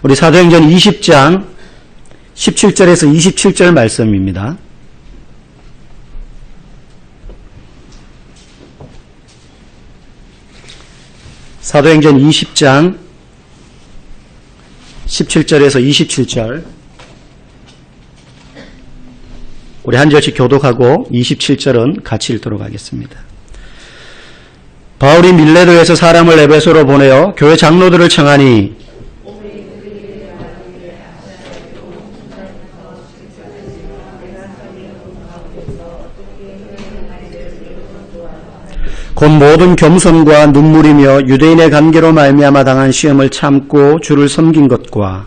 우리 사도행전 20장 17절에서 27절 말씀입니다. 사도행전 20장 17절에서 27절 우리 한 절씩 교독하고 27절은 같이 읽도록 하겠습니다. 바울이 밀레도에서 사람을 에베소로 보내어 교회 장로들을 청하니 곧 모든 겸손과 눈물이며 유대인의 관계로 말미암아 당한 시험을 참고 주를 섬긴 것과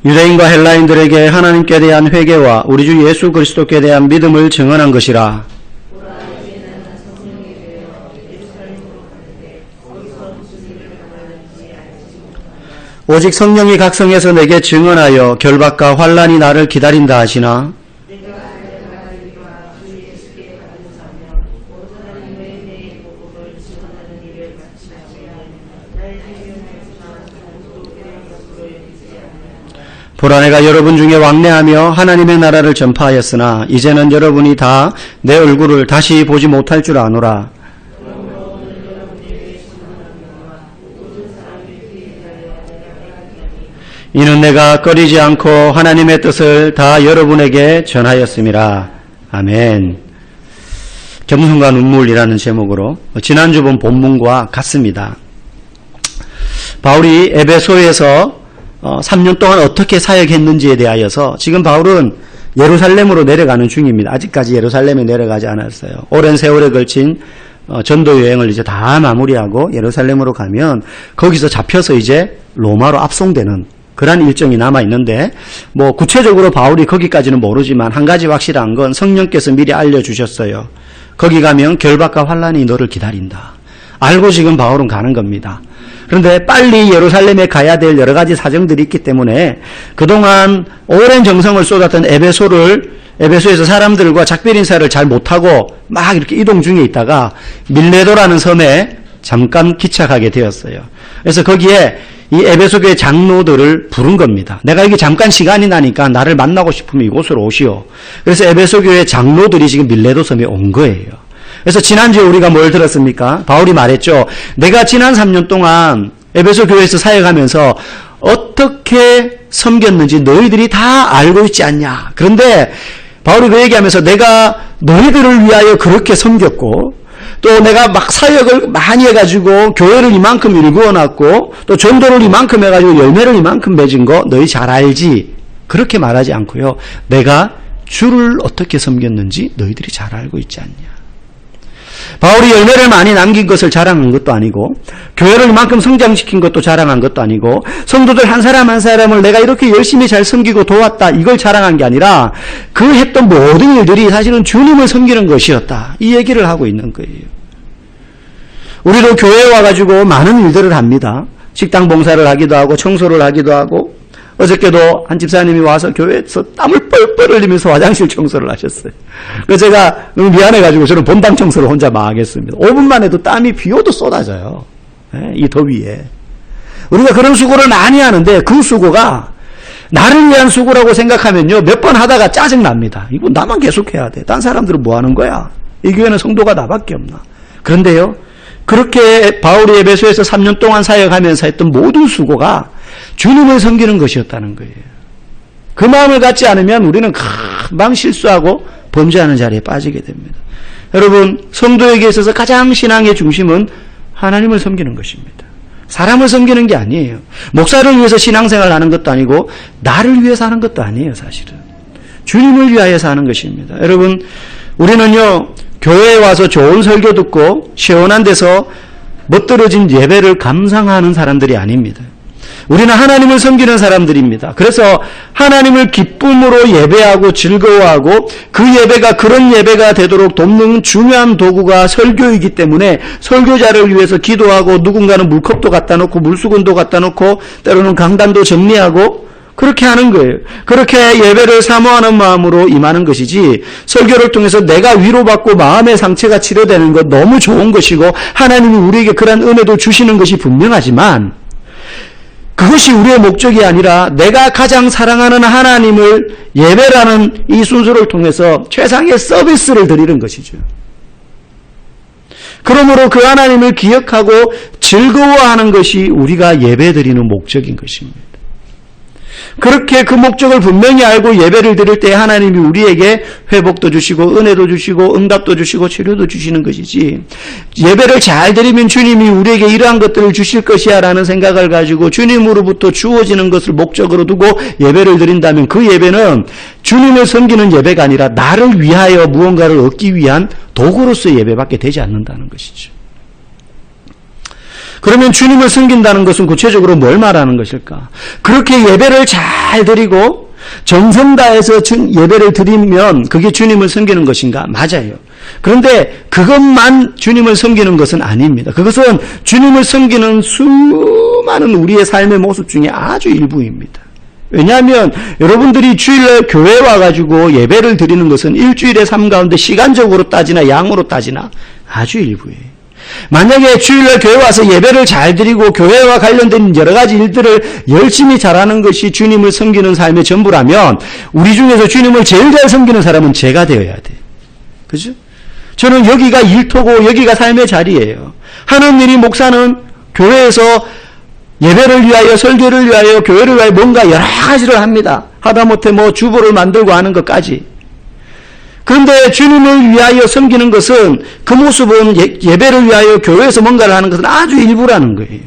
유대인과 헬라인들에게 하나님께 대한 회개와 우리 주 예수 그리스도께 대한 믿음을 증언한 것이라. 오직 성령이 각성해서 내게 증언하여 결박과 환난이 나를 기다린다 하시나 보라 내가 여러분 중에 왕래하며 하나님의 나라를 전파하였으나 이제는 여러분이 다 내 얼굴을 다시 보지 못할 줄 아노라. 이는 내가 꺼리지 않고 하나님의 뜻을 다 여러분에게 전하였음이라. 아멘. 겸손과 눈물이라는 제목으로 지난주 본 본문과 같습니다. 바울이 에베소에서 3년 동안 어떻게 사역했는지에 대하여서 지금 바울은 예루살렘으로 내려가는 중입니다. 아직까지 예루살렘에 내려가지 않았어요. 오랜 세월에 걸친 전도 여행을 이제 다 마무리하고 예루살렘으로 가면 거기서 잡혀서 이제 로마로 압송되는 그런 일정이 남아있는데 구체적으로 바울이 거기까지는 모르지만 한 가지 확실한 건 성령께서 미리 알려주셨어요. 거기 가면 결박과 환난이 너를 기다린다. 알고 지금 바울은 가는 겁니다. 그런데 빨리 예루살렘에 가야 될 여러 가지 사정들이 있기 때문에 그동안 오랜 정성을 쏟았던 에베소에서 사람들과 작별 인사를 잘 못하고 막 이렇게 이동 중에 있다가 밀레도라는 섬에 잠깐 기착하게 되었어요. 그래서 거기에 이 에베소 교회 장로들을 부른 겁니다. 내가 여기 잠깐 시간이 나니까 나를 만나고 싶으면 이곳으로 오시오. 그래서 에베소 교회 장로들이 지금 밀레도 섬에 온 거예요. 그래서 지난주에 우리가 뭘 들었습니까? 바울이 말했죠. 내가 지난 3년 동안 에베소 교회에서 사역하면서 어떻게 섬겼는지 너희들이 다 알고 있지 않냐. 그런데 바울이 그 얘기하면서 내가 너희들을 위하여 그렇게 섬겼고 또 내가 막 사역을 많이 해가지고 교회를 이만큼 일구어놨고 또 전도를 이만큼 해가지고 열매를 이만큼 맺은 거 너희 잘 알지. 그렇게 말하지 않고요. 내가 주를 어떻게 섬겼는지 너희들이 잘 알고 있지 않냐. 바울이 열매를 많이 남긴 것을 자랑한 것도 아니고 교회를 이만큼 성장시킨 것도 자랑한 것도 아니고 성도들 한 사람 한 사람을 내가 이렇게 열심히 잘 섬기고 도왔다 이걸 자랑한 게 아니라 그 했던 모든 일들이 사실은 주님을 섬기는 것이었다. 이 얘기를 하고 있는 거예요. 우리도 교회에 와가지고 많은 일들을 합니다. 식당 봉사를 하기도 하고 청소를 하기도 하고 어저께도 한 집사님이 와서 교회에서 땀을 뻘뻘 흘리면서 화장실 청소를 하셨어요. 그래서 제가 너무 미안해가지고 저는 본당 청소를 혼자 막 하겠습니다. 5분만 해도 땀이 비 오도 쏟아져요. 이 더위에. 우리가 그런 수고를 많이 하는데 그 수고가 나를 위한 수고라고 생각하면요. 몇 번 하다가 짜증납니다. 이거 나만 계속해야 돼. 딴 사람들은 뭐 하는 거야? 이 교회는 성도가 나밖에 없나? 그런데요. 그렇게 바울이 에베소에서 3년 동안 사역하면서 했던 모든 수고가 주님을 섬기는 것이었다는 거예요. 그 마음을 갖지 않으면 우리는 금방 실수하고 범죄하는 자리에 빠지게 됩니다. 여러분, 성도에게 있어서 가장 신앙의 중심은 하나님을 섬기는 것입니다. 사람을 섬기는 게 아니에요. 목사를 위해서 신앙생활을 하는 것도 아니고 나를 위해서 하는 것도 아니에요. 사실은 주님을 위하여서 하는 것입니다. 여러분, 우리는요 교회에 와서 좋은 설교 듣고 시원한 데서 멋들어진 예배를 감상하는 사람들이 아닙니다. 우리는 하나님을 섬기는 사람들입니다. 그래서 하나님을 기쁨으로 예배하고 즐거워하고 그 예배가 그런 예배가 되도록 돕는 중요한 도구가 설교이기 때문에 설교자를 위해서 기도하고 누군가는 물컵도 갖다 놓고 물수건도 갖다 놓고 때로는 강단도 정리하고 그렇게 하는 거예요. 그렇게 예배를 사모하는 마음으로 임하는 것이지 설교를 통해서 내가 위로받고 마음의 상처가 치료되는 것 너무 좋은 것이고 하나님이 우리에게 그런 은혜도 주시는 것이 분명하지만 그것이 우리의 목적이 아니라 내가 가장 사랑하는 하나님을 예배라는 이 순서를 통해서 최상의 서비스를 드리는 것이죠. 그러므로 그 하나님을 기억하고 즐거워하는 것이 우리가 예배드리는 목적인 것입니다. 그렇게 그 목적을 분명히 알고 예배를 드릴 때 하나님이 우리에게 회복도 주시고 은혜도 주시고 응답도 주시고 치료도 주시는 것이지 예배를 잘 드리면 주님이 우리에게 이러한 것들을 주실 것이야 라는 생각을 가지고 주님으로부터 주어지는 것을 목적으로 두고 예배를 드린다면 그 예배는 주님을 섬기는 예배가 아니라 나를 위하여 무언가를 얻기 위한 도구로서의 예배밖에 되지 않는다는 것이죠. 그러면 주님을 섬긴다는 것은 구체적으로 뭘 말하는 것일까? 그렇게 예배를 잘 드리고 정성 다해서 예배를 드리면 그게 주님을 섬기는 것인가? 맞아요. 그런데 그것만 주님을 섬기는 것은 아닙니다. 그것은 주님을 섬기는 수많은 우리의 삶의 모습 중에 아주 일부입니다. 왜냐하면 여러분들이 주일날 교회 와가지고 예배를 드리는 것은 일주일의 삶 가운데 시간적으로 따지나 양으로 따지나 아주 일부예요. 만약에 주일날 교회 와서 예배를 잘 드리고 교회와 관련된 여러 가지 일들을 열심히 잘하는 것이 주님을 섬기는 삶의 전부라면 우리 중에서 주님을 제일 잘 섬기는 사람은 제가 되어야 돼요. 그죠? 저는 여기가 일터고 여기가 삶의 자리예요. 하는 일이 목사는 교회에서 예배를 위하여 설교를 위하여 교회를 위하여 뭔가 여러 가지를 합니다. 하다못해 주보를 만들고 하는 것까지. 그런데 주님을 위하여 섬기는 것은 그 모습은 예배를 위하여 교회에서 뭔가를 하는 것은 아주 일부라는 거예요.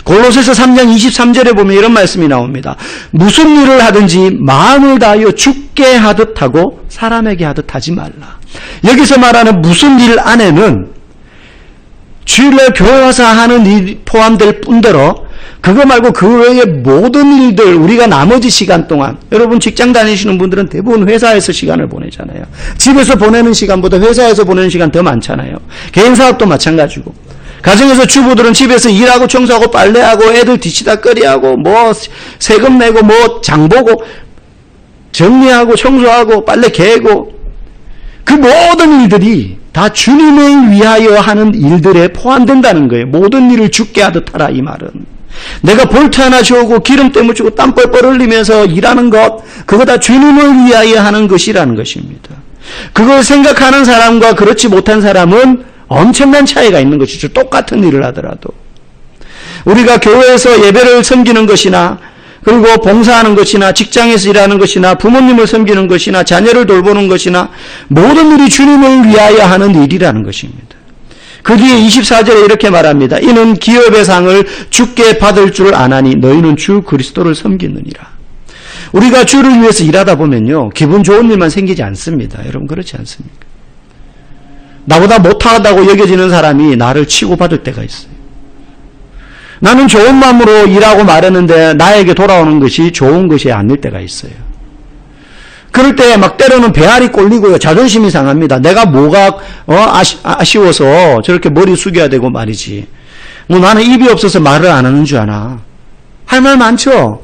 골로새서 3장 23절에 보면 이런 말씀이 나옵니다. 무슨 일을 하든지 마음을 다하여 주께 하듯 하고 사람에게 하듯 하지 말라. 여기서 말하는 무슨 일 안에는 주일날 교회 와서 하는 일이 포함될 뿐더러 그거 말고 그 외의 모든 일들 우리가 나머지 시간 동안 여러분 직장 다니시는 분들은 대부분 회사에서 시간을 보내잖아요. 집에서 보내는 시간보다 회사에서 보내는 시간 더 많잖아요. 개인 사업도 마찬가지고 가정에서 주부들은 집에서 일하고 청소하고 빨래하고 애들 뒤치다꺼리하고 세금 내고 장보고 정리하고 청소하고 빨래 개고 그 모든 일들이 다 주님을 위하여 하는 일들에 포함된다는 거예요. 모든 일을 주께 하듯 하라 이 말은. 내가 볼트 하나 주고 기름때 묻히고 땀 뻘뻘 흘리면서 일하는 것 그거 다 주님을 위하여 하는 것이라는 것입니다. 그걸 생각하는 사람과 그렇지 못한 사람은 엄청난 차이가 있는 것이죠. 똑같은 일을 하더라도. 우리가 교회에서 예배를 섬기는 것이나 그리고 봉사하는 것이나 직장에서 일하는 것이나 부모님을 섬기는 것이나 자녀를 돌보는 것이나 모든 일이 주님을 위하여 하는 일이라는 것입니다. 그 뒤에 24절에 이렇게 말합니다. 이는 기업의 상을 주께 받을 줄 아나니 너희는 주 그리스도를 섬기느니라. 우리가 주를 위해서 일하다 보면요. 기분 좋은 일만 생기지 않습니다. 여러분 그렇지 않습니까? 나보다 못하다고 여겨지는 사람이 나를 치고받을 때가 있어요. 나는 좋은 마음으로 일하고 말했는데 나에게 돌아오는 것이 좋은 것이 아닐 때가 있어요. 그럴 때 막 때로는 배알이 꼴리고요. 자존심이 상합니다. 내가 뭐가 아쉬워서 저렇게 머리 숙여야 되고 말이지. 나는 입이 없어서 말을 안 하는 줄 아나. 할 말 많죠.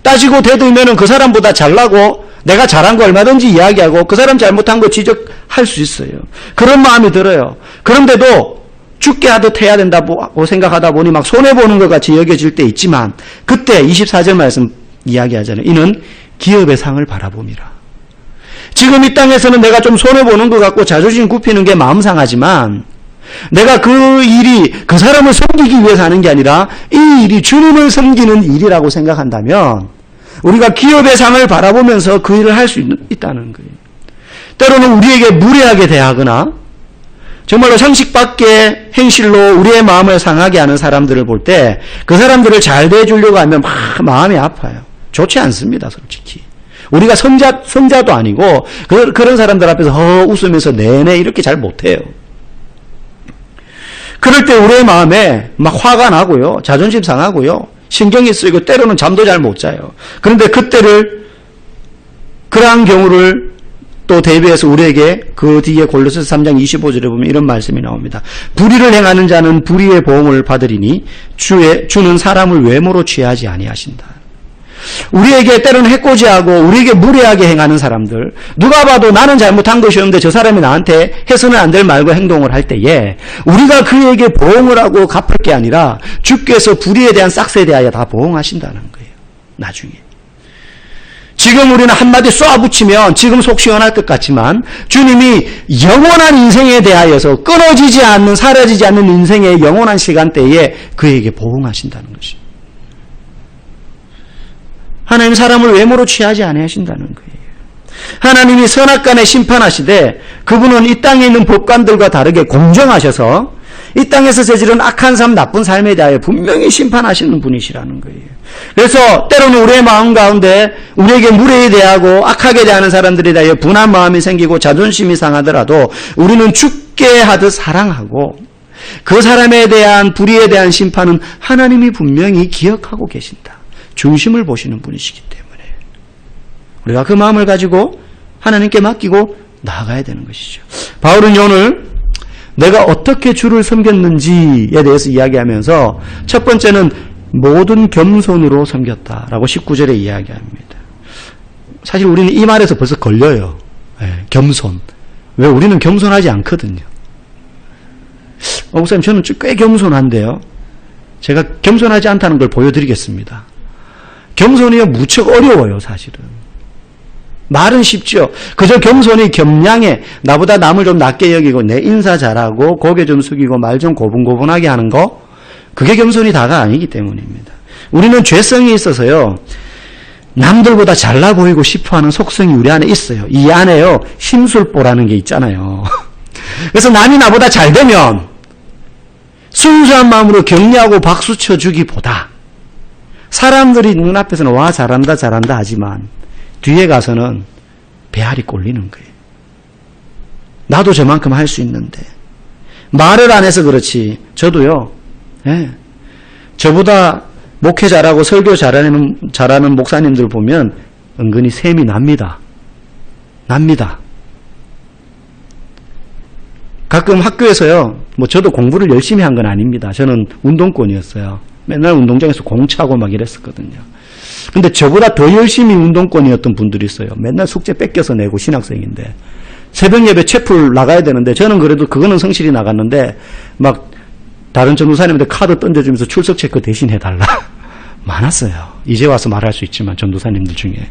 따지고 대들면은 그 사람보다 잘나고 내가 잘한 거 얼마든지 이야기하고 그 사람 잘못한 거 지적할 수 있어요. 그런 마음이 들어요. 그런데도 죽게 하듯 해야 된다고 생각하다 보니 막 손해보는 것 같이 여겨질 때 있지만 그때 24절 말씀 이야기하잖아요. 이는 기업의 상을 바라봄이라. 지금 이 땅에서는 내가 좀 손해보는 것 같고 자존심 굽히는 게 마음 상하지만 내가 그 일이 그 사람을 섬기기 위해서 하는 게 아니라 이 일이 주님을 섬기는 일이라고 생각한다면 우리가 기업의 상을 바라보면서 그 일을 할 수 있다는 거예요. 때로는 우리에게 무례하게 대하거나 정말로 상식 밖의 행실로 우리의 마음을 상하게 하는 사람들을 볼 때 그 사람들을 잘 대해주려고 하면 막 마음이 아파요. 좋지 않습니다. 솔직히. 우리가 성자도 아니고 그런 사람들 앞에서 웃으면서 내내 이렇게 잘 못해요. 그럴 때 우리의 마음에 막 화가 나고요. 자존심 상하고요. 신경이 쓰이고 때로는 잠도 잘 못 자요. 그런데 그러한 경우를 또 대비해서 우리에게 그 뒤에 골로새서 3장 25절에 보면 이런 말씀이 나옵니다. 불의를 행하는 자는 불의의 보응을 받으리니 주는 사람을 외모로 취하지 아니하신다. 우리에게 때로는 해코지하고 우리에게 무례하게 행하는 사람들, 누가 봐도 나는 잘못한 것이 없는데 저 사람이 나한테 해서는 안 될 말과 행동을 할 때에 우리가 그에게 보응을 하고 갚을 게 아니라 주께서 불의에 대한 싹스에 대하여 다 보응하신다는 거예요. 나중에. 지금 우리는 한마디 쏘아붙이면 지금 속 시원할 것 같지만 주님이 영원한 인생에 대하여서 끊어지지 않는, 사라지지 않는 인생의 영원한 시간대에 그에게 보응하신다는 것입니다. 하나님 사람을 외모로 취하지 아니하신다는 거예요. 하나님이 선악간에 심판하시되 그분은 이 땅에 있는 법관들과 다르게 공정하셔서 이 땅에서 저지른 악한 삶, 나쁜 삶에 대하여 분명히 심판하시는 분이시라는 거예요. 그래서 때로는 우리의 마음 가운데 우리에게 무례에 대하고 악하게 대하는 사람들에 대하여 분한 마음이 생기고 자존심이 상하더라도 우리는 죽게 하듯 사랑하고 그 사람에 대한 불의에 대한 심판은 하나님이 분명히 기억하고 계신다. 중심을 보시는 분이시기 때문에 우리가 그 마음을 가지고 하나님께 맡기고 나아가야 되는 것이죠. 바울은 오늘 내가 어떻게 주를 섬겼는지에 대해서 이야기하면서 첫 번째는 모든 겸손으로 섬겼다라고 19절에 이야기합니다. 사실 우리는 이 말에서 벌써 걸려요. 겸손. 왜? 우리는 겸손하지 않거든요. 목사님 저는 꽤 겸손한데요. 제가 겸손하지 않다는 걸 보여드리겠습니다. 겸손이요 무척 어려워요. 사실은. 말은 쉽죠. 그저 겸손이 겸양해 나보다 남을 좀 낮게 여기고 내 인사 잘하고 고개 좀 숙이고 말 좀 고분고분하게 하는 거, 그게 겸손이 다가 아니기 때문입니다. 우리는 죄성이 있어서요 남들보다 잘나 보이고 싶어하는 속성이 우리 안에 있어요. 이 안에요 심술보라는 게 있잖아요. 그래서 남이 나보다 잘 되면 순수한 마음으로 격려하고 박수 쳐주기보다 사람들이 눈앞에서는 와 잘한다 잘한다 하지만 뒤에 가서는 배알이 꼴리는 거예요. 나도 저만큼 할 수 있는데 말을 안 해서 그렇지 저도요 저보다 목회 잘하고 설교 잘하는 목사님들 보면 은근히 셈이 납니다. 가끔 학교에서요 저도 공부를 열심히 한 건 아닙니다. 저는 운동권이었어요. 맨날 운동장에서 공 차고 막 이랬었거든요. 근데 저보다 더 열심히 운동권이었던 분들이 있어요. 맨날 숙제 뺏겨서 내고 신학생인데 새벽 예배 채플 나가야 되는데 저는 그래도 그거는 성실히 나갔는데 막 다른 전도사님한테 카드 던져주면서 출석 체크 대신 해달라 많았어요. 이제 와서 말할 수 있지만 전도사님들 중에.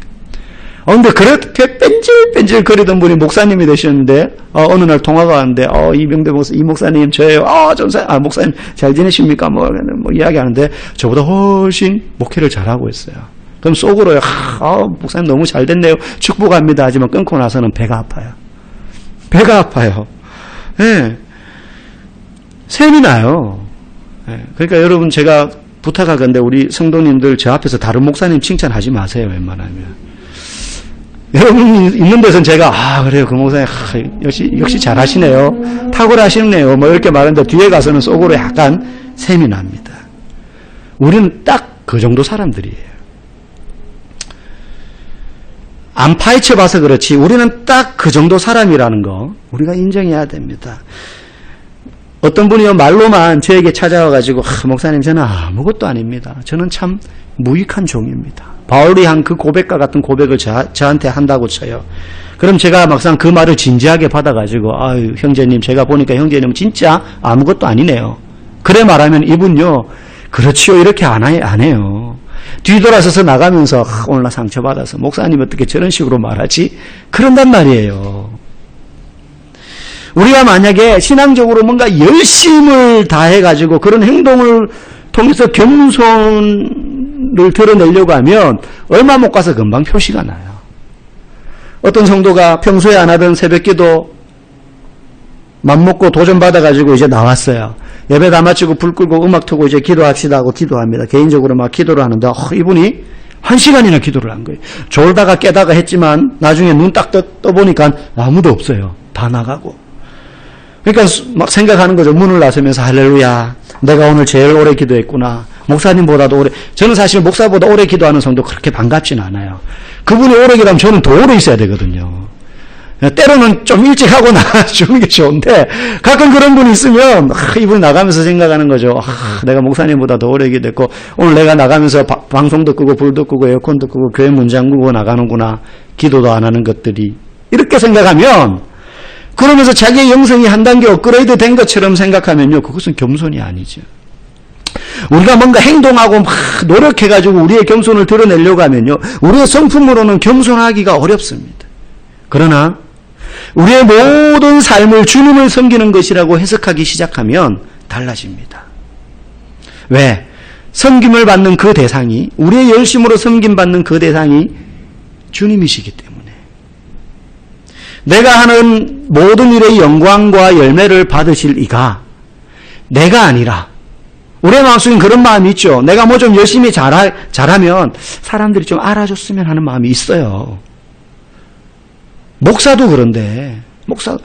근데 그렇게 뺀질뺀질 거리던 분이 목사님이 되셨는데 어느 날 통화가 왔는데 이병대 목사, 이 목사님 저예요. 목사님 잘 지내십니까? 뭐 이야기하는데 저보다 훨씬 목회를 잘하고 있어요. 그럼 속으로요. 목사님 너무 잘 됐네요. 축복합니다. 하지만 끊고 나서는 배가 아파요. 예. 셈이 나요. 예. 그러니까 여러분 제가 부탁하건대 우리 성도님들 저 앞에서 다른 목사님 칭찬하지 마세요. 웬만하면. 여러분이 있는 데서는 제가 그래요 그 목사님 역시 잘하시네요. 탁월하시네요. 뭐 이렇게 말하는데 뒤에 가서는 속으로 약간 셈이 납니다. 우리는 딱 그 정도 사람들이에요. 안 파헤쳐 봐서 그렇지 우리는 딱 그 정도 사람이라는 거 우리가 인정해야 됩니다. 어떤 분이요 말로만 저에게 찾아와가지고 목사님 저는 아무것도 아닙니다. 저는 참 무익한 종입니다. 바울이 한 그 고백과 같은 고백을 저한테 한다고 쳐요. 그럼 제가 막상 그 말을 진지하게 받아가지고 형제님 제가 보니까 형제님 진짜 아무것도 아니네요. 그래 말하면 이분요 그렇지요 이렇게 안 해요. 뒤돌아서서 나가면서 오늘 나 상처받아서 목사님 어떻게 저런 식으로 말하지? 그런단 말이에요. 우리가 만약에 신앙적으로 뭔가 열심을 다해가지고 그런 행동을 통해서 겸손을 드러내려고 하면 얼마 못 가서 금방 표시가 나요. 어떤 성도가 평소에 안 하던 새벽기도 맘먹고 도전받아가지고 이제 나왔어요. 예배 다 마치고 불 끄고 음악 틀고 이제 기도합시다 하고 기도합니다. 개인적으로 막 기도를 하는데 이분이 1시간이나 기도를 한 거예요. 졸다가 깨다가 했지만 나중에 눈 딱 떠보니까 아무도 없어요. 다 나가고. 그러니까 막 생각하는 거죠. 문을 나서면서 할렐루야 내가 오늘 제일 오래 기도했구나. 목사님보다도 오래. 저는 사실 목사보다 오래 기도하는 성도 그렇게 반갑진 않아요. 그분이 오래 기도하면 저는 더 오래 있어야 되거든요. 때로는 좀 일찍 하고 나가주는 게 좋은데 가끔 그런 분이 있으면 이분이 나가면서 생각하는 거죠. 내가 목사님보다 더 오래 기도했고 오늘 내가 나가면서 방송도 끄고 불도 끄고 에어컨도 끄고 교회 문 잠그고 나가는구나. 기도도 안 하는 것들이. 이렇게 생각하면 그러면서 자기의 영성이 한 단계 업그레이드 된 것처럼 생각하면요. 그것은 겸손이 아니죠. 우리가 뭔가 행동하고 막 노력해가지고 우리의 겸손을 드러내려고 하면요. 우리의 성품으로는 겸손하기가 어렵습니다. 그러나 우리의 모든 삶을 주님을 섬기는 것이라고 해석하기 시작하면 달라집니다. 왜? 섬김을 받는 그 대상이, 우리의 열심으로 섬김받는 그 대상이 주님이시기 때문에 내가 하는 모든 일의 영광과 열매를 받으실 이가 내가 아니라, 우리의 마음속엔 그런 마음이 있죠. 내가 뭐 좀 열심히 잘하면 사람들이 좀 알아줬으면 하는 마음이 있어요. 목사도 그런데, 목사,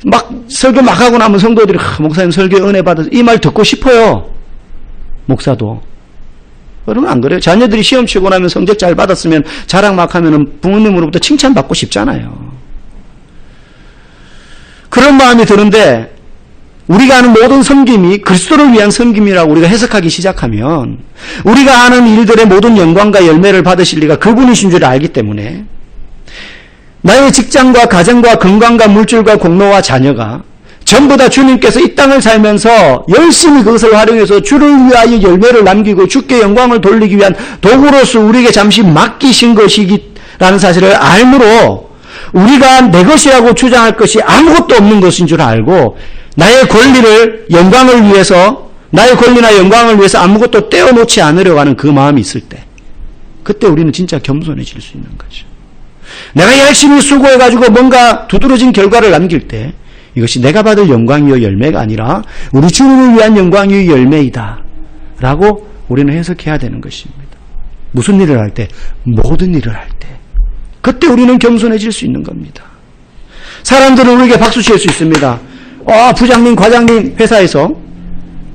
막 설교 막 하고 나면 성도들이, 목사님 설교 은혜 받아서 이 말 듣고 싶어요. 목사도. 그러면 안 그래요? 자녀들이 시험 치고 나면 성적 잘 받았으면 자랑 막 하면 부모님으로부터 칭찬받고 싶잖아요. 그런 마음이 드는데, 우리가 하는 모든 섬김이 그리스도를 위한 섬김이라고 우리가 해석하기 시작하면 우리가 하는 일들의 모든 영광과 열매를 받으실 리가 그분이신 줄 알기 때문에 나의 직장과 가정과 건강과 물질과 공로와 자녀가 전부 다 주님께서 이 땅을 살면서 열심히 그것을 활용해서 주를 위하여 열매를 남기고 주께 영광을 돌리기 위한 도구로서 우리에게 잠시 맡기신 것이라는 사실을 알므로 우리가 내 것이라고 주장할 것이 아무것도 없는 것인 줄 알고 나의 권리를 영광을 위해서, 나의 권리나 영광을 위해서 아무것도 떼어놓지 않으려고 하는 그 마음이 있을 때, 그때 우리는 진짜 겸손해질 수 있는 거죠. 내가 열심히 수고해가지고 뭔가 두드러진 결과를 남길 때 이것이 내가 받을 영광이요 열매가 아니라 우리 주님을 위한 영광이요 열매이다 라고 우리는 해석해야 되는 것입니다. 무슨 일을 할 때? 모든 일을 할 때. 그때 우리는 겸손해질 수 있는 겁니다. 사람들은 우리에게 박수 칠 수 있습니다. 부장님, 과장님, 회사에서,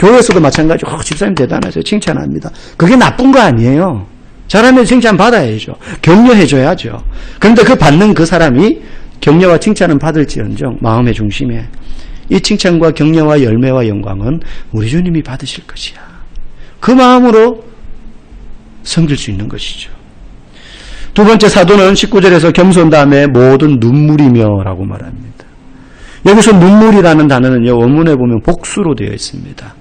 교회에서도 마찬가지로, 집사님 대단하세요. 칭찬합니다. 그게 나쁜 거 아니에요. 잘하면 칭찬 받아야죠. 격려해줘야죠. 그런데 그 받는 그 사람이 격려와 칭찬은 받을지언정 마음의 중심에 이 칭찬과 격려와 열매와 영광은 우리 주님이 받으실 것이야. 그 마음으로 섬길 수 있는 것이죠. 두 번째 사도는 19절에서 겸손 다음에 모든 눈물이며 라고 말합니다. 여기서 눈물이라는 단어는요, 원문에 보면 복수로 되어 있습니다.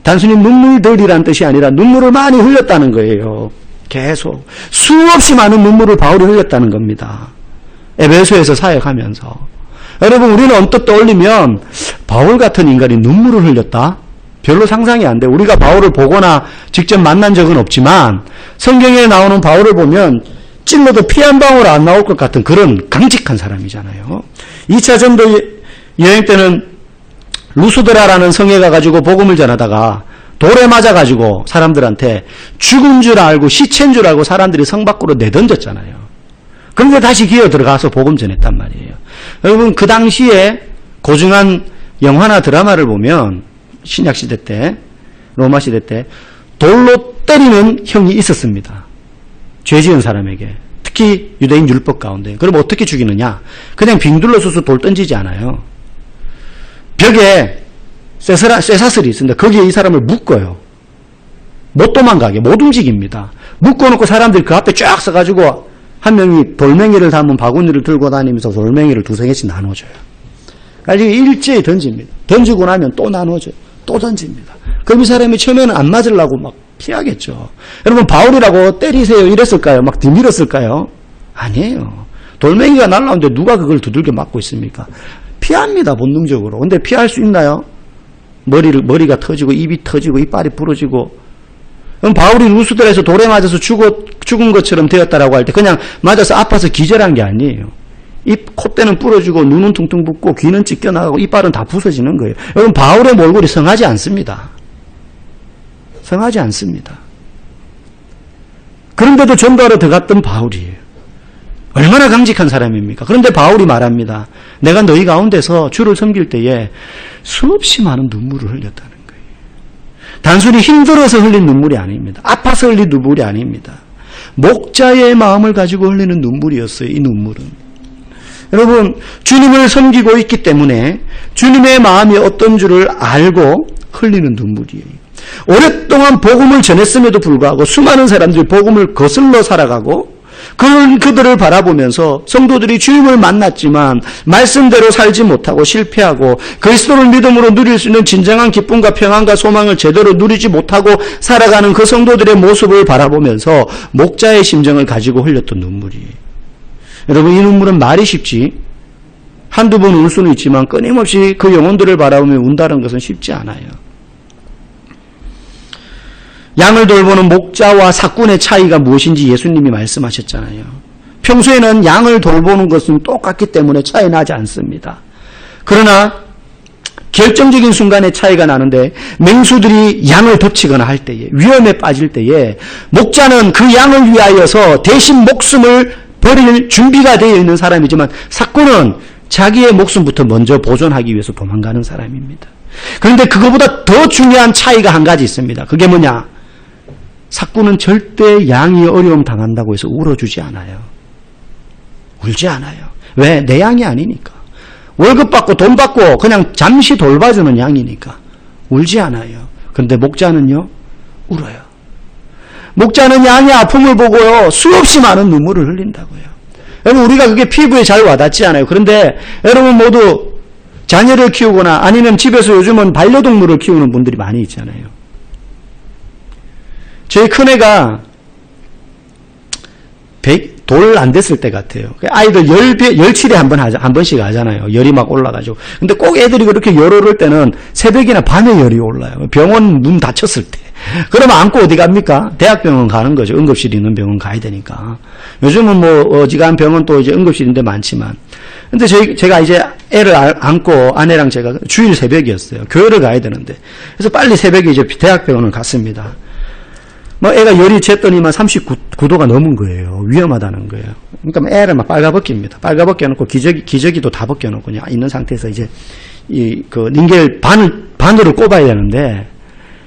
단순히 눈물들이라는 뜻이 아니라 눈물을 많이 흘렸다는 거예요. 계속. 수없이 많은 눈물을 바울이 흘렸다는 겁니다. 에베소에서 사역하면서. 여러분, 우리는 언뜻 떠올리면 바울 같은 인간이 눈물을 흘렸다? 별로 상상이 안 돼. 우리가 바울을 보거나 직접 만난 적은 없지만 성경에 나오는 바울을 보면 찔러도 피 한 방울 안 나올 것 같은 그런 강직한 사람이잖아요. 2차 전도 여행 때는 루스드라라는 성에 가가지고 복음을 전하다가 돌에 맞아가지고 사람들한테 죽은 줄 알고 시체인 줄 알고 사람들이 성 밖으로 내던졌잖아요. 그런데 다시 기어 들어가서 복음 전했단 말이에요. 여러분, 그 당시에 고증한 영화나 드라마를 보면 신약시대 때, 로마시대 때 돌로 때리는 형이 있었습니다. 죄 지은 사람에게. 특히 유대인 율법 가운데. 그럼 어떻게 죽이느냐? 그냥 빙 둘러서서 돌 던지지 않아요. 벽에 쇠사슬이 있습니다. 거기에 이 사람을 묶어요. 못 도망가게, 못 움직입니다. 묶어놓고 사람들이 그 앞에 쫙 서가지고 한 명이 돌멩이를 담은 바구니를 들고 다니면서 돌멩이를 두세 개씩 나눠줘요. 그러니까 일제히 던집니다. 던지고 나면 또 나눠줘요. 또 던집니다. 그럼 이 사람이 처음에는 안 맞으려고 막 피하겠죠. 여러분, 바울이라고 때리세요 이랬을까요? 막 뒤밀었을까요? 아니에요. 돌멩이가 날라오는데 누가 그걸 두들겨 맞고 있습니까? 피합니다, 본능적으로. 근데 피할 수 있나요? 머리가 터지고, 입이 터지고, 이빨이 부러지고. 그럼 바울이 루스드라에서 돌에 맞아서 죽은 것처럼 되었다라고 할 때 그냥 맞아서 아파서 기절한 게 아니에요. 입, 콧대는 부러지고, 눈은 퉁퉁 붓고, 귀는 찢겨나가고, 이빨은 다 부서지는 거예요. 여러분, 바울의 몰골이 성하지 않습니다. 성하지 않습니다. 그런데도 전도하러 들어갔던 바울이에요. 얼마나 강직한 사람입니까? 그런데 바울이 말합니다. 내가 너희 가운데서 주를 섬길 때에 수없이 많은 눈물을 흘렸다는 거예요. 단순히 힘들어서 흘린 눈물이 아닙니다. 아파서 흘린 눈물이 아닙니다. 목자의 마음을 가지고 흘리는 눈물이었어요. 이 눈물은. 여러분, 주님을 섬기고 있기 때문에 주님의 마음이 어떤 줄을 알고 흘리는 눈물이에요. 오랫동안 복음을 전했음에도 불구하고 수많은 사람들이 복음을 거슬러 살아가고 그들을 바라보면서 성도들이 주님을 만났지만 말씀대로 살지 못하고 실패하고 그리스도를 믿음으로 누릴 수 있는 진정한 기쁨과 평안과 소망을 제대로 누리지 못하고 살아가는 그 성도들의 모습을 바라보면서 목자의 심정을 가지고 흘렸던 눈물이에요. 여러분, 이 눈물은 말이 쉽지 한두 번 울 수는 있지만 끊임없이 그 영혼들을 바라보며 운다는 것은 쉽지 않아요. 양을 돌보는 목자와 삭군의 차이가 무엇인지 예수님이 말씀하셨잖아요. 평소에는 양을 돌보는 것은 똑같기 때문에 차이 나지 않습니다. 그러나 결정적인 순간에 차이가 나는데 맹수들이 양을 덮치거나 할 때에 위험에 빠질 때에 목자는 그 양을 위하여서 대신 목숨을 버릴 준비가 되어 있는 사람이지만 삭군은 자기의 목숨부터 먼저 보존하기 위해서 도망가는 사람입니다. 그런데 그거보다 더 중요한 차이가 한 가지 있습니다. 그게 뭐냐? 삭군은 절대 양이 어려움 당한다고 해서 울어주지 않아요. 울지 않아요. 왜? 내 양이 아니니까. 월급 받고 돈 받고 그냥 잠시 돌봐주는 양이니까 울지 않아요. 그런데 목자는요, 울어요. 목자는 양의 아픔을 보고요, 수없이 많은 눈물을 흘린다고요. 여러분, 우리가 그게 피부에 잘 와닿지 않아요. 그런데 여러분 모두 자녀를 키우거나 아니면 집에서 요즘은 반려동물을 키우는 분들이 많이 있잖아요. 저희 큰애가 돌 안 됐을 때 같아요. 아이들 열칠에 한 번씩 하잖아요. 열이 막 올라가지고. 근데 꼭 애들이 그렇게 열 오를 때는 새벽이나 밤에 열이 올라요. 병원 문 닫혔을 때. 그러면 안고 어디 갑니까? 대학병원 가는 거죠. 응급실 있는 병원 가야 되니까. 요즘은 뭐 어지간한 병원 또 이제 응급실인데 많지만. 근데 제가 이제 애를 안고 아내랑 제가 주일 새벽이었어요. 교회를 가야 되는데. 그래서 빨리 새벽에 이제 대학병원을 갔습니다. 뭐 애가 열이 쟀더니만 39도가 넘은 거예요. 위험하다는 거예요. 그러니까 뭐 애를 막 빨가벗깁니다. 빨가벗겨놓고 기저귀도 다 벗겨놓고 그냥 있는 상태에서 이제 그 링겔 바늘을 꼽아야 되는데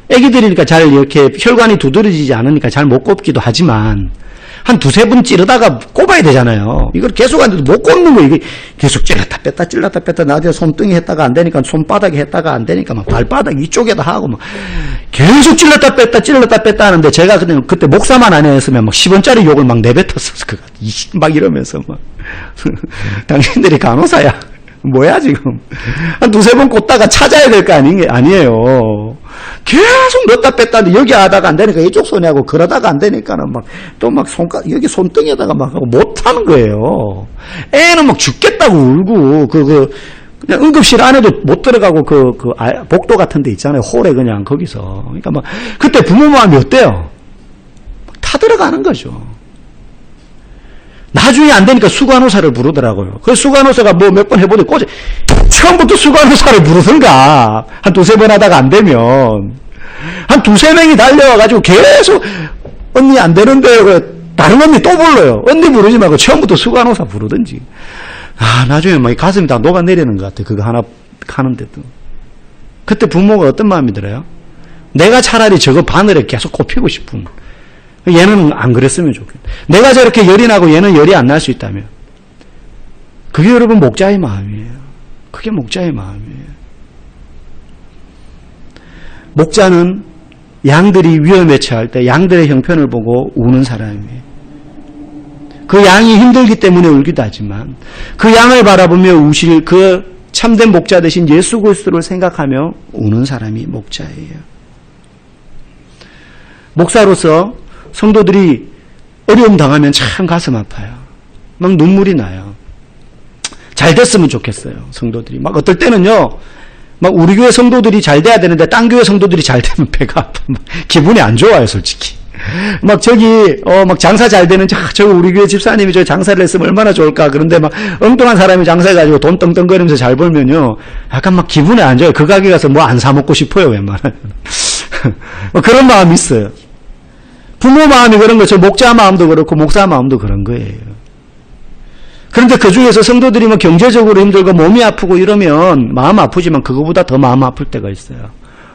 애기들이니까 잘 이렇게 혈관이 두드러지지 않으니까 잘 못 꼽기도 하지만 한 두세 번 찌르다가 꼽아야 되잖아요. 이걸 계속 안 돼도 못 꼽는 거예요. 이게 계속 찔렀다 뺐다 나중에 손등에 했다가 안 되니까 손바닥에 했다가 안 되니까 막 발바닥 이쪽에다 하고 막 계속 찔렀다 뺐다 하는데 제가 그냥 그때 목사만 안 했으면 막 10원짜리 욕을 막 내뱉었어. 막 이러면서 막 당신들이 간호사야. 뭐야 지금. 한 두세 번 꽂다가 찾아야 될 거 아니에요. 계속 넣었다 뺐다 하는데 여기 하다가 안 되니까 이쪽 손에 하고 그러다가 안 되니까는 막 또 막 여기 손등에다가 막 하고 못 하는 거예요. 애는 막 죽겠다고 울고 그냥 응급실 안에도 못 들어가고 복도 같은 데 있잖아요. 홀에 그냥 거기서. 그러니까 막 그때 부모 마음이 어때요? 타들어가는 거죠. 나중에 안 되니까 수간호사를 부르더라고요. 그 수간호사가 뭐 몇 번 해보니 처음부터 수간호사를 부르든가 한 두세 번 하다가 안 되면 한 두세 명이 달려와가지고 계속 언니 안 되는데 다른 언니 또 불러요. 언니 부르지 말고 처음부터 수간호사 부르든지. 나중에 막 가슴이 다 녹아내리는 것 같아. 그거 하나 하는데도. 그때 부모가 어떤 마음이 들어요? 내가 차라리 저거 바늘에 계속 꼽히고 싶은. 얘는 안 그랬으면 좋겠다. 내가 저렇게 열이 나고 얘는 열이 안 날 수 있다면. 그게 여러분 목자의 마음이에요. 그게 목자의 마음이에요. 목자는 양들이 위험에 처할 때 양들의 형편을 보고 우는 사람이에요. 그 양이 힘들기 때문에 울기도 하지만 그 양을 바라보며 우실 그 참된 목자 대신 예수 그리스도를 생각하며 우는 사람이 목자예요. 목사로서 성도들이 어려움 당하면 참 가슴 아파요. 막 눈물이 나요. 잘 됐으면 좋겠어요. 성도들이. 막 어떨 때는요. 막 우리 교회 성도들이 잘 돼야 되는데 딴 교회 성도들이 잘 되면 배가 아파. 기분이 안 좋아요, 솔직히. 막 막 장사 잘 되는 저 우리 교회 집사님이 저 장사를 했으면 얼마나 좋을까. 그런데 막 엉뚱한 사람이 장사해가지고 돈 떵떵거리면서 잘 벌면요. 약간 막 기분이 안 좋아요. 그 가게 가서 뭐 안 사 먹고 싶어요, 웬만하면. 그런 마음이 있어요. 부모 마음이 그런 거죠. 목자 마음도 그렇고 목사 마음도 그런 거예요. 그런데 그 중에서 성도들이 뭐 경제적으로 힘들고 몸이 아프고 이러면 마음 아프지만 그거보다 더 마음 아플 때가 있어요.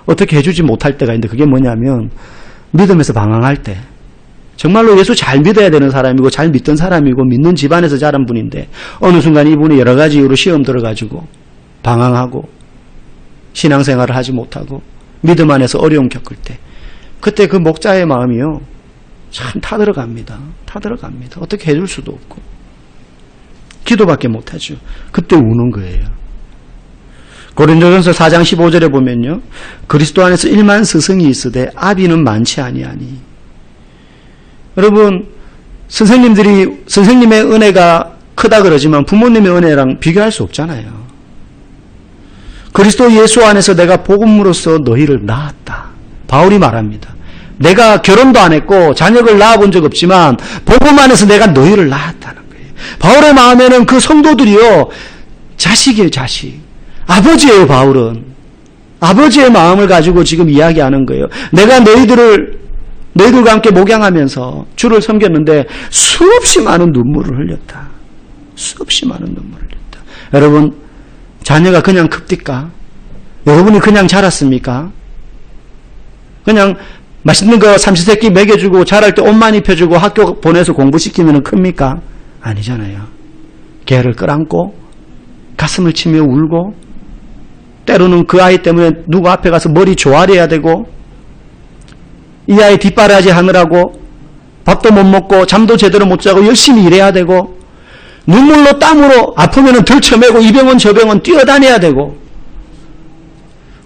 어떻게 해주지 못할 때가 있는데 그게 뭐냐면 믿음에서 방황할 때 정말로 예수 잘 믿어야 되는 사람이고 잘 믿던 사람이고 믿는 집안에서 자란 분인데 어느 순간 이분이 여러 가지 이유로 시험 들어가지고 방황하고 신앙생활을 하지 못하고 믿음 안에서 어려움 겪을 때 그때 그 목자의 마음이요 참 타들어갑니다. 타들어갑니다. 어떻게 해줄 수도 없고 기도밖에 못하죠. 그때 우는 거예요. 고린도전서 4장 15절에 보면요. 그리스도 안에서 1만 스승이 있으되 아비는 많지 아니하니. 여러분 선생님의 은혜가 크다 그러지만 부모님의 은혜랑 비교할 수 없잖아요. 그리스도 예수 안에서 내가 복음으로써 너희를 낳았다. 바울이 말합니다. 내가 결혼도 안 했고 자녀를 낳아본 적 없지만 복음 안에서 내가 너희를 낳았다는 거예요. 바울의 마음에는 그 성도들이요. 자식이에요. 자식. 아버지예요. 바울은. 아버지의 마음을 가지고 지금 이야기하는 거예요. 내가 너희들과 함께 목양하면서 주를 섬겼는데 수없이 많은 눈물을 흘렸다. 수없이 많은 눈물을 흘렸다. 여러분 자녀가 그냥 큽니까? 여러분이 그냥 자랐습니까? 그냥 맛있는 거 삼시세끼 먹여주고 자랄 때 옷만 입혀주고 학교 보내서 공부시키면 큽니까? 아니잖아요. 개를 끌안고 가슴을 치며 울고 때로는 그 아이 때문에 누구 앞에 가서 머리 조아려야 되고 이 아이 뒷바라지 하느라고 밥도 못 먹고 잠도 제대로 못 자고 열심히 일해야 되고 눈물로 땀으로 아프면 들쳐매고 이 병원 저 병원 뛰어다녀야 되고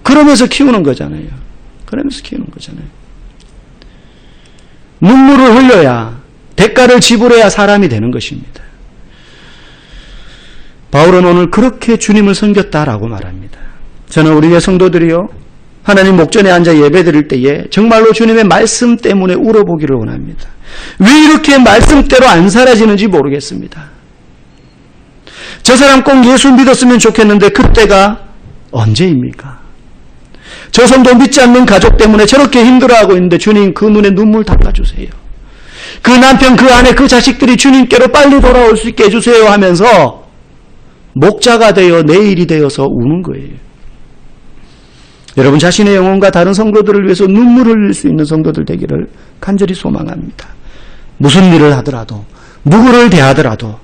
그러면서 키우는 거잖아요. 그러면서 키우는 거잖아요. 눈물을 흘려야 대가를 지불해야 사람이 되는 것입니다. 바울은 오늘 그렇게 주님을 섬겼다라고 말합니다. 저는 우리의 성도들이요 하나님 목전에 앉아 예배드릴 때에 정말로 주님의 말씀 때문에 울어보기를 원합니다. 왜 이렇게 말씀대로 안 사라지는지 모르겠습니다. 저 사람 꼭 예수 믿었으면 좋겠는데 그때가 언제입니까? 저 성도 믿지 않는 가족 때문에 저렇게 힘들어하고 있는데 주님 그 눈에 눈물 닦아주세요. 그 남편 그 아내 그 자식들이 주님께로 빨리 돌아올 수 있게 해주세요 하면서 목자가 되어 내일이 되어서 우는 거예요. 여러분 자신의 영혼과 다른 성도들을 위해서 눈물을 흘릴 수 있는 성도들 되기를 간절히 소망합니다. 무슨 일을 하더라도 누구를 대하더라도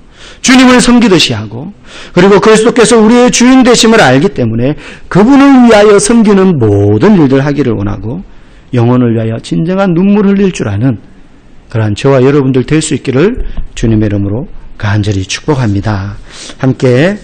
주님을 섬기듯이 하고 그리고 그리스도께서 우리의 주인 되심을 알기 때문에 그분을 위하여 섬기는 모든 일들 하기를 원하고 영혼을 위하여 진정한 눈물 흘릴 줄 아는 그러한 저와 여러분들 될 수 있기를 주님의 이름으로 간절히 축복합니다. 함께